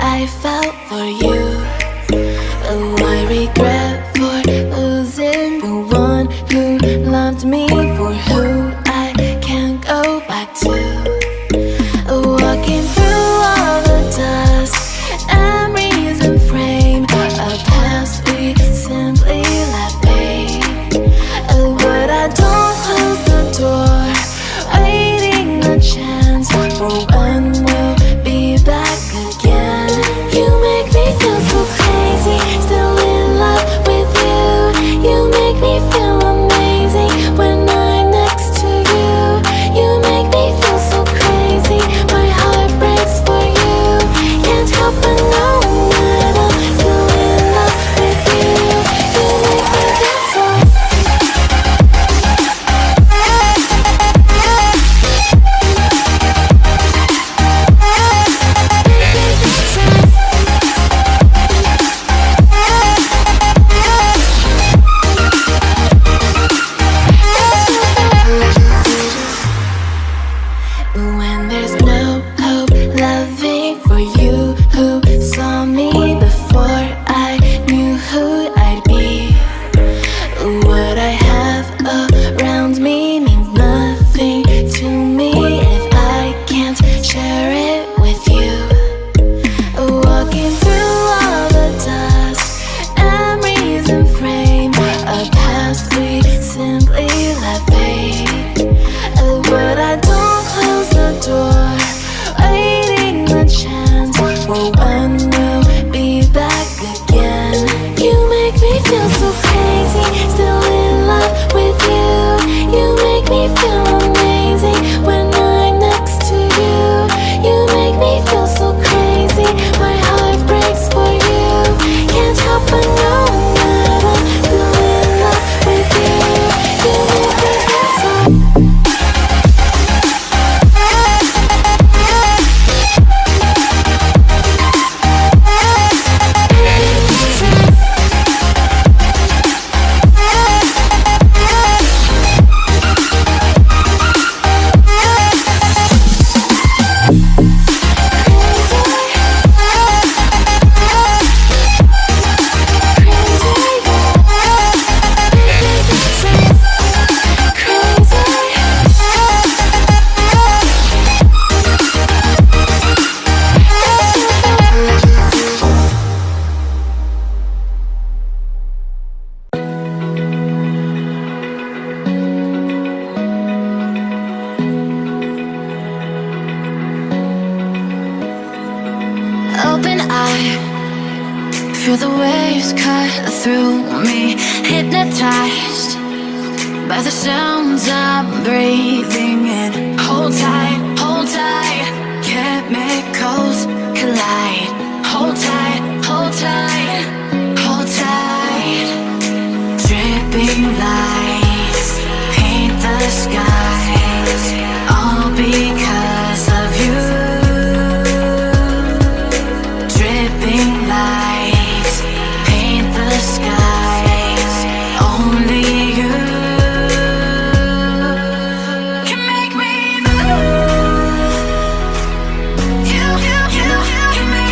I felt for you. Oh, I regret for losing the one who loved me, for who I can't go back to. Walking through all the dust, memories and frame, a past we simply let fade. Oh, but I don't close the door, waiting a chance for when we'll be back again. You make me feel so crazy, still in love with you. You make me feel amazing when I'm next to you. You make me feel so crazy, my heart breaks for you. Can't help but know that I'm still in love with you. You make me feel so. When there's no hope, loving for you who saw me before I knew who I'd be. What I have around me means nothing to me if I can't share it with you. Walking through all the dust, memories and frame, a past we simply let fade. But I don't close the door, waiting the chance for when we'll be back again. You make me feel so crazy, still in love with you. You make me feel amazing when I'm next to you. You make me feel so crazy, my heart breaks for you. Can't help but know that I'm still in love with you. You make me feel so. Open eye, feel the waves cut through me, hypnotized by the sounds I'm breathing in. Hold tight, chemicals collide. Hold tight, hold tight, hold tight. Dripping lights paint the skies, all because of you. Dripping lights paint the skies, only you can make me move. You can make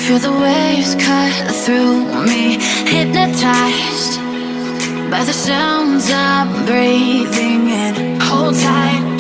Feel the waves cut through me, hypnotized by the sounds I'm breathing in. Hold tight,